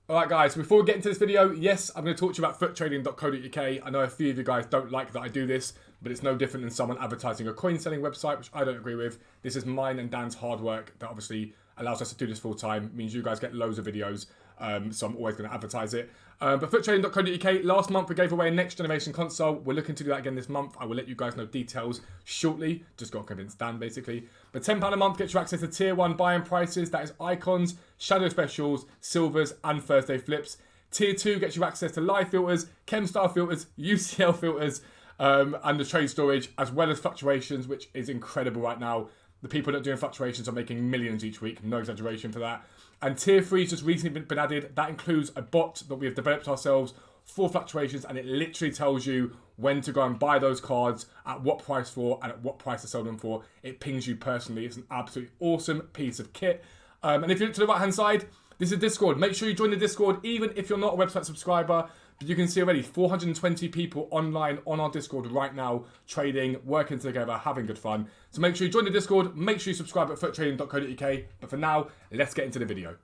Alright guys, before we get into this video, yes, I'm going to talk to you about futtrading.co.uk. I know a few of you guys don't like that I do this, but it's no different than someone advertising a coin selling website, which I don't agree with. This is mine and Dan's hard work that obviously allows us to do this full time, means you guys get loads of videos, so I'm always going to advertise it. But futtrading.co.uk, last month we gave away a next generation console. We're looking to do that again this month. I will let you guys know details shortly. Just got to convince Dan basically. But £10 a month gets you access to tier 1 buy-in prices. That is icons, shadow specials, silvers and Thursday flips. Tier 2 gets you access to live filters, ChemStar filters, UCL filters, and the trade storage, as well as fluctuations, which is incredible right now. The people that are doing fluctuations are making millions each week. No exaggeration for that. And tier 3 has just recently been added. That includes a bot that we have developed ourselves for fluctuations, and it literally tells you when to go and buy those cards, at what price for, and at what price to sell them for. It pings you personally. It's an absolutely awesome piece of kit. And if you look to the right hand side, this is Discord. Make sure you join the Discord, even if you're not a website subscriber. But you can see already 420 people online on our Discord right now, trading, working together, having good fun. So make sure you join the Discord. Make sure you subscribe at futtrading.co.uk. But for now, let's get into the video.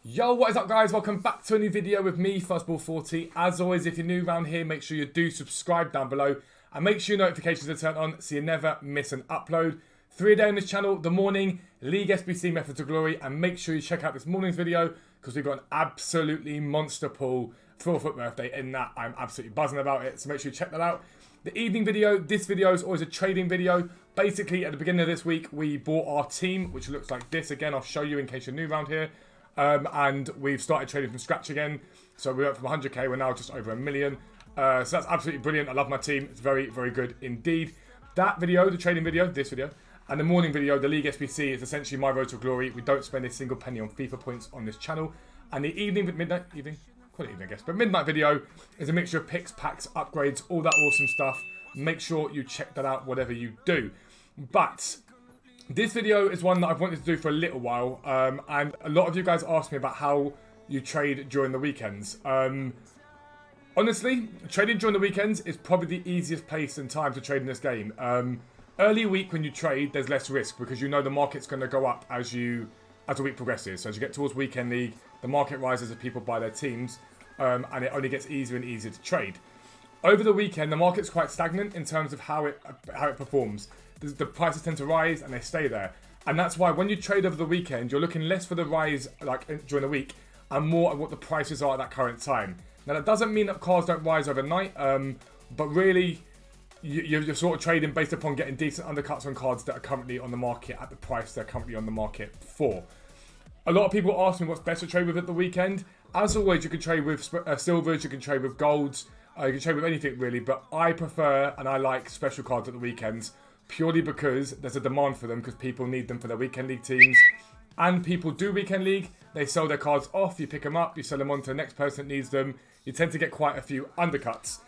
Yo, what is up guys? Welcome back to a new video with me, Fuzzball40. As always, if you're new around here, make sure you do subscribe down below. And make sure your notifications are turned on so you never miss an upload. 3 a day on this channel, the morning, League SBC Method to Glory. And make sure you check out this morning's video because we've got an absolutely monster pull for a foot birthday in that. I'm absolutely buzzing about it. So make sure you check that out. The evening video, this video is always a trading video. Basically, at the beginning of this week, we bought our team, which looks like this. Again, I'll show you in case you're new around here. And we've started trading from scratch again. So we went from 100k, we're now just over 1 million. So that's absolutely brilliant. I love my team. It's very, very good indeed. That video, the trading video, this video, and the morning video, the League SBC, is essentially my road to glory. We don't spend a single penny on FIFA points on this channel. And the evening, midnight, call it evening I guess, but midnight video is a mixture of picks, packs, upgrades, all that awesome stuff. Make sure you check that out, whatever you do. But this video is one that I've wanted to do for a little while, and a lot of you guys asked me about how you trade during the weekends. Honestly, trading during the weekends is probably the easiest place and time to trade in this game. Early week when you trade, there's less risk because you know the market's going to go up as the week progresses. So as you get towards weekend league, the market rises as people buy their teams, and it only gets easier and easier to trade. Over the weekend, the market's quite stagnant in terms of how it performs. The prices tend to rise and they stay there. And that's why when you trade over the weekend, you're looking less for the rise like during the week and more at what the prices are at that current time. Now, that doesn't mean that cars don't rise overnight, but really, you're sort of trading based upon getting decent undercuts on cards that are currently on the market at the price they're currently on the market for. A lot of people ask me what's best to trade with at the weekend. As always, you can trade with silvers, you can trade with golds, you can trade with anything really, but I prefer and I like special cards at the weekends purely because there's a demand for them because people need them for their weekend league teams. And people do weekend league, they sell their cards off, you pick them up, you sell them on to the next person that needs them. You tend to get quite a few undercuts.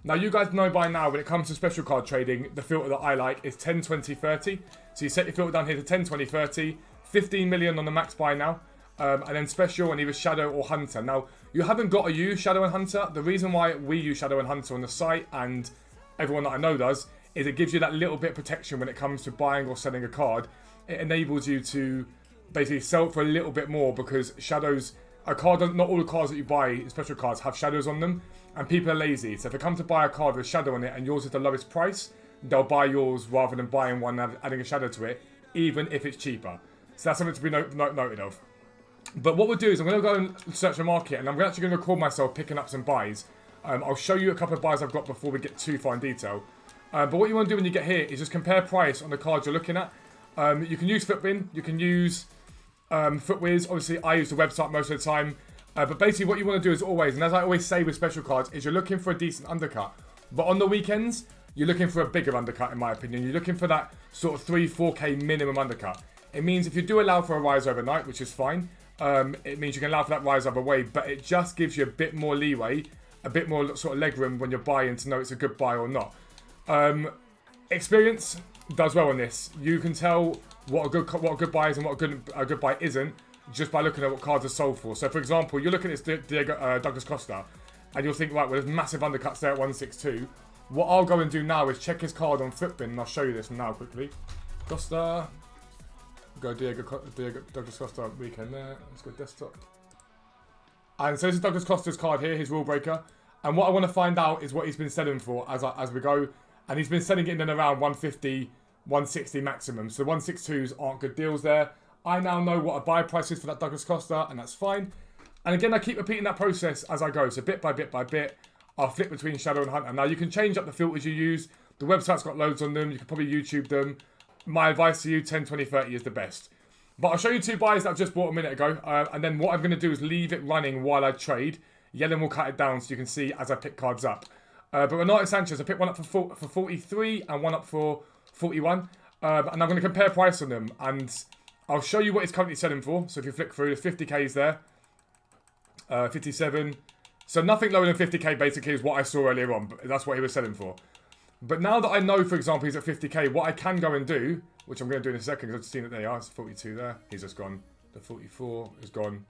Now, you guys know by now, when it comes to special card trading, the filter that I like is 10, 20, 30. So you set your filter down here to 10, 20, 30. 15 million on the max buy now. And then special on either Shadow or Hunter. Now, you haven't got to use Shadow and Hunter. The reason why we use Shadow and Hunter on the site, and everyone that I know does, is it gives you that little bit of protection when it comes to buying or selling a card. It enables you to basically sell for a little bit more because shadows, not all the cards that you buy, special cards, have shadows on them, and people are lazy. So if they come to buy a card with a shadow on it and yours is the lowest price, they'll buy yours rather than buying one and adding a shadow to it, even if it's cheaper. So that's something to be noted of. But what we'll do is I'm going to go and search the market, and I'm actually going to record myself picking up some buys. I'll show you a couple of buys I've got before we get too far in detail. But what you want to do when you get here is just compare price on the cards you're looking at. You can use Futbin, you can use FootWiz. Obviously, I use the website most of the time. But basically, what you want to do is always, and as I always say with special cards, is you're looking for a decent undercut. But on the weekends, you're looking for a bigger undercut, in my opinion. You're looking for that sort of 3-4k minimum undercut. It means if you do allow for a rise overnight, which is fine, it means you can allow for that rise either way, but it just gives you a bit more leeway, a bit more sort of leg room when you're buying to know it's a good buy or not. Experience does well on this. You can tell what a good buy is and what a good buy isn't just by looking at what cards are sold for. So, for example, you're looking at this Douglas Costa, and you'll think, right, well, there's massive undercuts there at 162. What I'll go and do now is check his card on Futbin, and I'll show you this now quickly. Costa. Go Douglas Costa weekend there. Let's go desktop. And so this is Douglas Costa's card here, his rule breaker. And what I want to find out is what he's been selling for as we go. And he's been selling it in and around 150, 160 maximum. So the 162s aren't good deals there. I now know what a buy price is for that Douglas Costa, and that's fine. And again, I keep repeating that process as I go. So bit by bit by bit, I'll flip between Shadow and Hunter. Now you can change up the filters you use. The website's got loads on them. You can probably YouTube them. My advice to you, 10, 20, 30 is the best. But I'll show you two buys that I've just bought a minute ago. And then what I'm going to do is leave it running while I trade. Yellen will cut it down so you can see as I pick cards up. But Renato Sanchez, I picked one up for 43 and one up for 41. And I'm going to compare price on them. And I'll show you what he's currently selling for. So if you flick through, there's 50Ks there. 57. So nothing lower than 50K basically is what I saw earlier on. But that's what he was selling for. But now that I know, for example, he's at 50K, what I can go and do, which I'm going to do in a second because I've seen that they are. It's 42 there. He's just gone. The 44 is gone.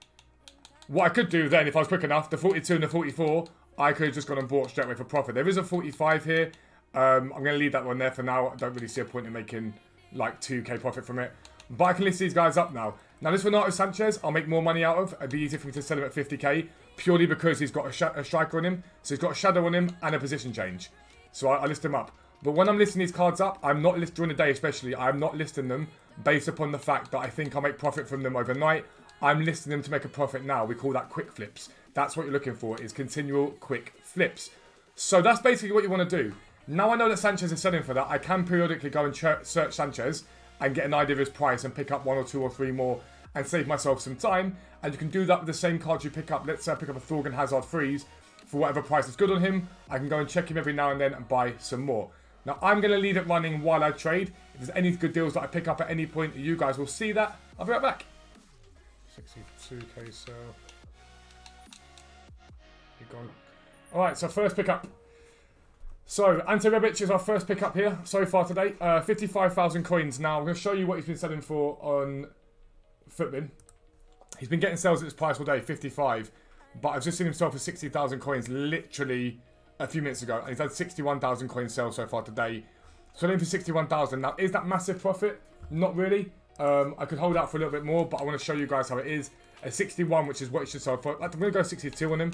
What I could do then, if I was quick enough, the 42 and the 44, I could have just gone and bought straight away for profit. There is a 45 here. I'm going to leave that one there for now. I don't really see a point in making like 2K profit from it. But I can list these guys up now. Now this Renato Sanchez, I'll make more money out of. It'd be easier for me to sell him at 50K purely because he's got a striker on him. So he's got a shadow on him and a position change. So I list him up. But when I'm listing these cards up, I'm not listing during the day especially. I'm not listing them based upon the fact that I think I'll make profit from them overnight. I'm listing them to make a profit now. We call that quick flips. That's what you're looking for, is continual quick flips. So that's basically what you want to do. Now I know that Sanchez is selling for that, I can periodically go and search Sanchez and get an idea of his price and pick up 1 or 2 or 3 more and save myself some time. And you can do that with the same cards you pick up. Let's say I pick up a Thorgan Hazard freeze for whatever price is good on him. I can go and check him every now and then and buy some more. Now I'm going to leave it running while I trade. If there's any good deals that I pick up at any point, you guys will see that. I'll be right back. 62K sell. You're gone. Alright, so first pickup. So, Ante Rebic is our first pickup here so far today. 55,000 coins. Now, I'm going to show you what he's been selling for on Footbin. He's been getting sales at this price all day, 55. But I've just seen him sell for 60,000 coins literally a few minutes ago. And he's had 61,000 coins sell so far today. Selling for 61,000. Now, is that massive profit? Not really. I could hold out for a little bit more, but I want to show you guys how it is. A 61, which is what he should sell for. I'm going to go 62 on him,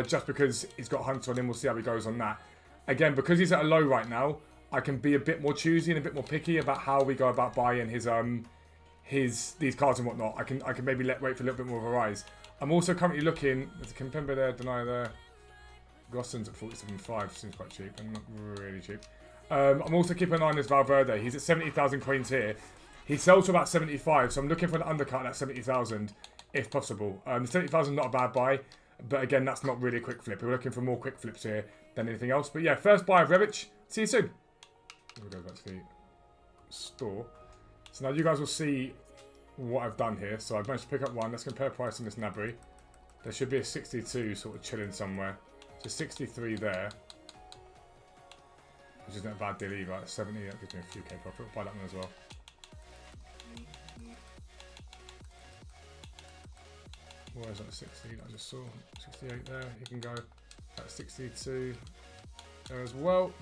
just because he's got Hunter on him. We'll see how he goes on that. Again, because he's at a low right now, I can be a bit more choosy and a bit more picky about how we go about buying his these cards and whatnot. I can maybe wait for a little bit more of a rise. I'm also currently looking. There's a Kimpembe there, Denier there. Gosson's at 47.5, seems quite cheap, and not really cheap. I'm also keeping an eye on this Valverde. He's at 70,000 coins here. He sells for about 75, so I'm looking for an undercut at 70,000 if possible. 70,000 not a bad buy, but again, that's not really a quick flip. We're looking for more quick flips here than anything else. But yeah, first buy of Rebic. See you soon. We'll go back to the store. So now you guys will see what I've done here. So I've managed to pick up one. Let's compare price on this Nabry. There should be a 62 sort of chilling somewhere. So 63 there, which isn't a bad deal either. 70, that gives me a few K profit. We'll buy that one as well. Where's that 60 that I just saw? 68 there. He can go at 62 there as well.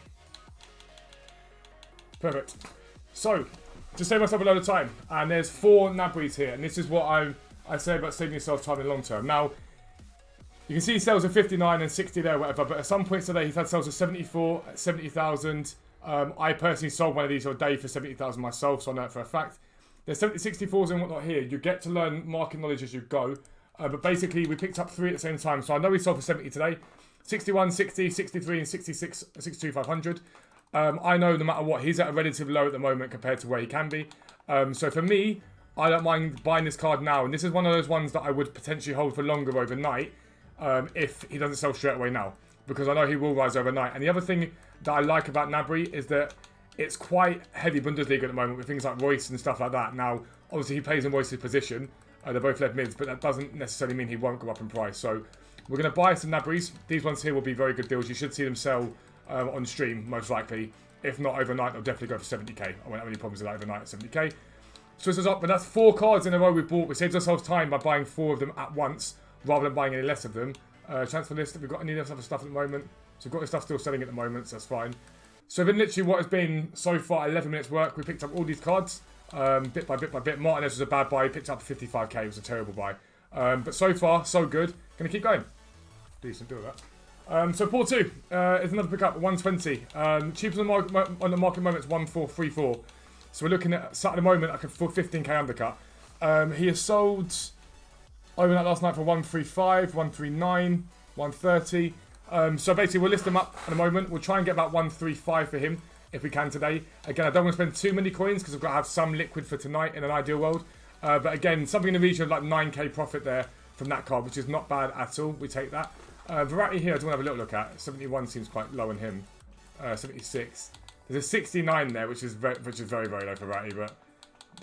Perfect. So, to save myself a load of time, and there's 4 Nabrys here, and this is what I say about saving yourself time in the long term. Now, you can see sales of 59 and 60 there, whatever, but at some points today he's had sales of 74, 70,000. I personally sold one of these a day for 70,000 myself, so I know it for a fact. There's 64s and whatnot here. You get to learn market knowledge as you go. But basically, we picked up 3 at the same time. So I know we sold for 70 today. 61, 60, 63, and 66, 62,500. I know no matter what, he's at a relative low at the moment compared to where he can be. So for me, I don't mind buying this card now. And this is one of those ones that I would potentially hold for longer overnight if he doesn't sell straight away now. Because I know he will rise overnight. And the other thing that I like about Nabry is that it's quite heavy Bundesliga at the moment with things like Royce and stuff like that. Now, obviously, he plays in Royce's position. They're both left mids, but that doesn't necessarily mean he won't go up in price. So we're going to buy some Nabrys. These ones here will be very good deals. You should see them sell on stream, most likely. If not overnight, they'll definitely go for 70k. I won't have any problems with that overnight at 70k. So this is up, but that's 4 cards in a row we bought. We saved ourselves time by buying 4 of them at once, rather than buying any less of them. Transfer list, we've got any other stuff at the moment. So we've got this stuff still selling at the moment, so that's fine. So then literally what has been so far 11 minutes work, we picked up all these cards. Bit by bit by bit. Martinez was a bad buy. He picked up 55k. It was a terrible buy. But so far, so good. Going to keep going. Decent deal that. So Paul 2 is another pickup, 120. Cheapest on the market moment is 1434. So we're looking at the moment like a 15k undercut. He has sold overnight last night for 135, 139, 130. So basically we'll list him up at the moment. We'll try and get about 135 for him if we can today. Again, I don't want to spend too many coins because I've got to have some liquid for tonight in an ideal world. But again, something in the region of like 9k profit there from that card, which is not bad at all. We take that. Variety here, I do want to have a little look at. 71 seems quite low on him. 76. There's a 69 there, which is very, very low for Variety. But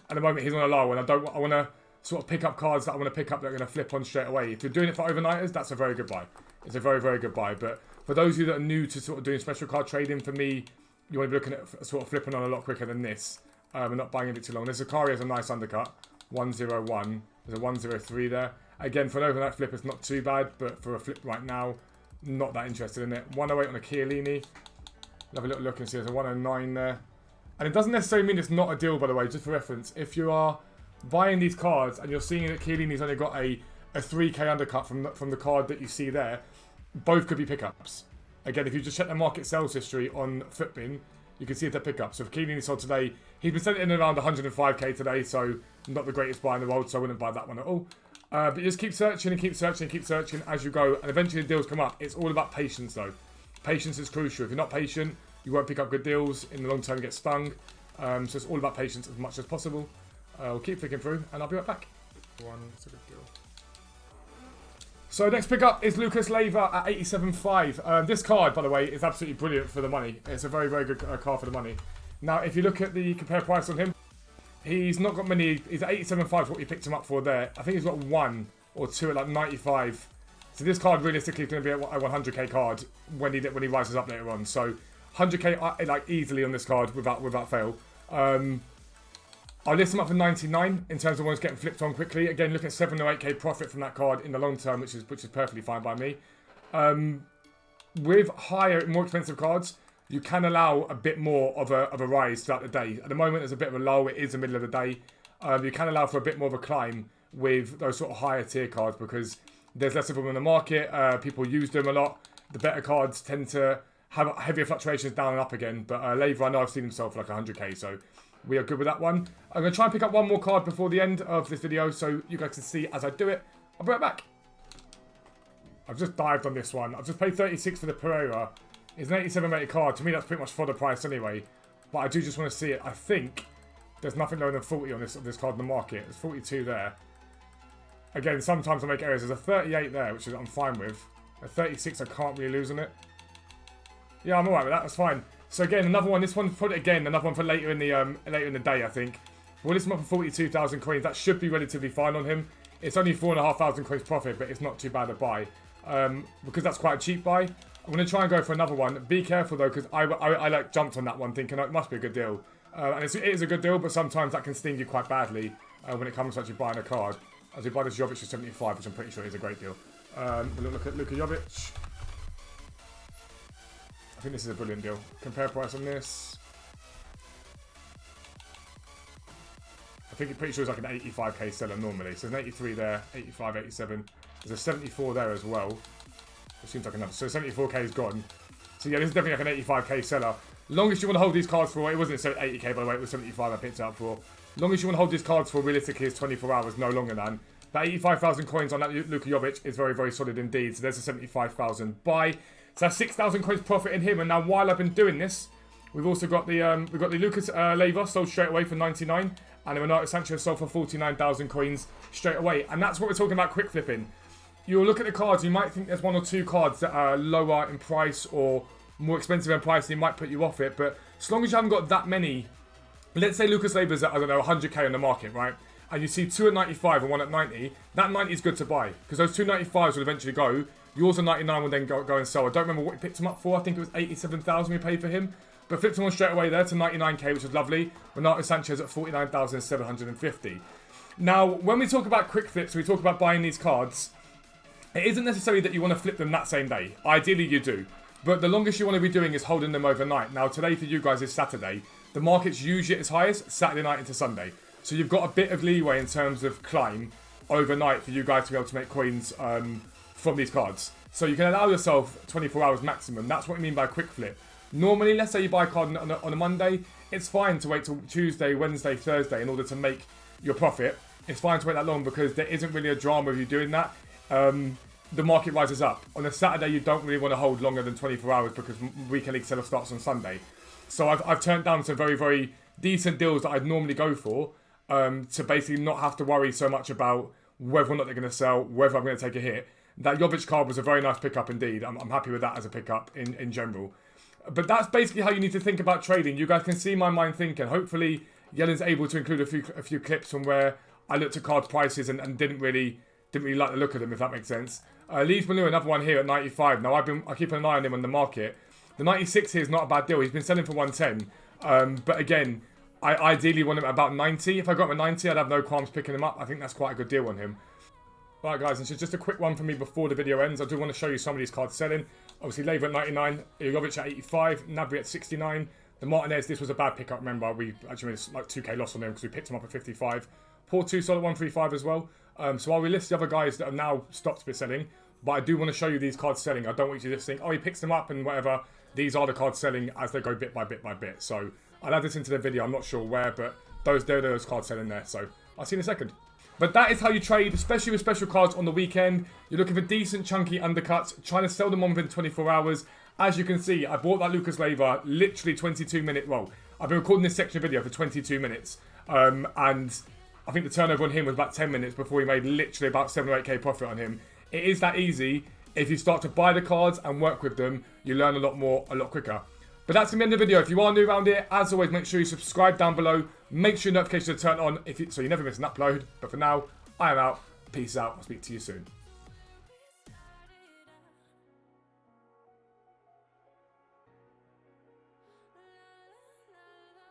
at the moment, he's on a low, and I want to sort of pick up cards that I want to pick up that are going to flip on straight away. If you're doing it for overnighters, that's a very good buy. It's a very good buy. But for those of you that are new to sort of doing special card trading, for me, you want to be looking at sort of flipping on a lot quicker than this, and not buying a bit too long. This Akari has a nice undercut, 101. There's a 103 there. Again, for an overnight flip, it's not too bad, but for a flip right now, not that interested in it. 108 on a Chiellini. Have a little look and see there's a 109 there. And it doesn't necessarily mean it's not a deal, by the way, just for reference. If you are buying these cards and you're seeing that Chiellini's only got a 3k undercut from the card that you see there, both could be pickups. Again, if you just check the market sales history on Futbin, you can see if they're pickups. So if Chiellini sold today, he's been selling in around 105k today, so not the greatest buy in the world, so I wouldn't buy that one at all. But you just keep searching and keep searching and keep searching as you go, and eventually the deals come up. It's all about patience, though. Patience is crucial. If you're not patient, you won't pick up good deals. In the long term, you get stung. So it's all about patience as much as possible. We'll keep flicking through, and I'll be right back. It's a good deal. So next pickup is Lucas Leiva at 87.5. This card, by the way, is absolutely brilliant for the money. It's a very good card for the money. Now, if you look at the compare price on him, he's not got many. He's at 87.5 is what you picked him up for there. I think he's got 1 or 2 at like 95. So this card realistically is going to be a 100k card when he rises up later on. So 100k like easily on this card without fail. I'll list him up for 99 in terms of ones getting flipped on quickly. Again, look at 7 or 8k profit from that card in the long term, which is perfectly fine by me. With higher, more expensive cards, you can allow a bit more of a rise throughout the day. At the moment, there's a bit of a lull. It is the middle of the day. You can allow for a bit more of a climb with those sort of higher tier cards because there's less of them in the market. People use them a lot. The better cards tend to have heavier fluctuations down and up again. But Leiva, I know I've seen himself for like 100k, so we are good with that one. I'm going to try and pick up one more card before the end of this video so you guys can see as I do it. I'll be right back. I've just dived on this one. I've just paid 36 for the Pereira. It's an 87 rated card. To me, that's pretty much for the price anyway. But I do just want to see it. I think there's nothing lower than 40 on this card in the market. There's 42 there. Again, sometimes I make errors. There's a 38 there, which I'm fine with. A 36, I can't really lose on it. Yeah, I'm alright with that. That's fine. So again, another one. This one's probably again another one for later in the day. I think we'll list him up for 42,000 coins. That should be relatively fine on him. It's only 4,500 coins profit, but it's not too bad a buy because that's quite a cheap buy. I'm going to try and go for another one. Be careful though, because I like jumped on that one thinking oh, it must be a good deal. And it is a good deal, but sometimes that can sting you quite badly when it comes to actually buying a card. As we buy this Jovic for 75, which I'm pretty sure is a great deal. We'll look at Luka Jovic. I think this is a brilliant deal. Compare price on this. I think it's pretty sure it's like an 85k seller normally. So there's an 83 there, 85, 87. There's a 74 there as well. It seems like enough. So 74k is gone. So yeah, this is definitely like an 85k seller. Longest you want to hold these cards for, it wasn't 80k by the way, it was 75 I picked it up for. Longest you want to hold these cards for realistically is 24 hours, no longer than. That 85,000 coins on that Luka Jovic is very solid indeed. So there's a 75,000 buy. So that's 6,000 coins profit in him. And now while I've been doing this, we've also got the Lucas Leiva sold straight away for 99, and the Renato Sanchez sold for 49,000 coins straight away. And that's what we're talking about quick flipping. You'll look at the cards, you might think there's 1 or 2 cards that are lower in price or more expensive in price, and it might put you off it. But as long as you haven't got that many, let's say Lucas Leiva's at, I don't know, 100k on the market, right? And you see 2 at 95 and 1 at 90, that 90 is good to buy. Because those 2 95s will eventually go. Yours at 99 will then go and sell. I don't remember what we picked him up for. I think it was 87,000 we paid for him. But flipped him on straight away there to 99k, which is lovely. Renato Sanchez at 49,750. Now, when we talk about quick flips, we talk about buying these cards. It isn't necessarily that you want to flip them that same day. Ideally, you do. But the longest you want to be doing is holding them overnight. Now, today for you guys is Saturday. The market's usually at its highest Saturday night into Sunday. So you've got a bit of leeway in terms of climb overnight for you guys to be able to make coins from these cards. So you can allow yourself 24 hours maximum. That's what we mean by quick flip. Normally, let's say you buy a card on a Monday, it's fine to wait till Tuesday, Wednesday, Thursday in order to make your profit. It's fine to wait that long because there isn't really a drama of you doing that. The market rises up. On a Saturday, you don't really want to hold longer than 24 hours because weekend league sell-off starts on Sunday. So I've turned down some very, very decent deals that I'd normally go for to basically not have to worry so much about whether or not they're going to sell, whether I'm going to take a hit. That Jovic card was a very nice pickup indeed. I'm happy with that as a pickup in general. But that's basically how you need to think about trading. You guys can see my mind thinking. Hopefully, Yelen's able to include a few clips from where I looked at card prices and didn't really like the look of them, if that makes sense. Leeds Manu, another one here at 95. Now I keep an eye on him on the market. The 96 here is not a bad deal. He's been selling for 110. But again, I ideally want him at about 90. If I got him at 90, I'd have no qualms picking him up. I think that's quite a good deal on him. Right, guys, and so just a quick one from me before the video ends. I do want to show you some of these cards selling. Obviously, Lever at 99, Jovic at 85, Gnabry at 69. The Martinez, this was a bad pickup, remember. We actually made like 2k loss on him because we picked him up at 55. Porto solid 135 as well. So I'll relist the other guys that have now stopped selling. But I do want to show you these cards selling. I don't want you to just think, oh, he picks them up and whatever. These are the cards selling as they go bit by bit by bit. So I'll add this into the video. I'm not sure where, but there are those cards selling there. So I'll see you in a second. But that is how you trade, especially with special cards on the weekend. You're looking for decent, chunky undercuts, trying to sell them on within 24 hours. As you can see, I bought that Lucas Leiva literally 22-minute. Well, I've been recording this section video for 22 minutes. And I think the turnover on him was about 10 minutes before we made literally about 7 or 8k profit on him. It is that easy. If you start to buy the cards and work with them, you learn a lot more, a lot quicker. But that's going to be the end of the video. If you are new around here, as always, make sure you subscribe down below. Make sure your notifications are turned on so you never miss an upload. But for now, I am out. Peace out. I'll speak to you soon.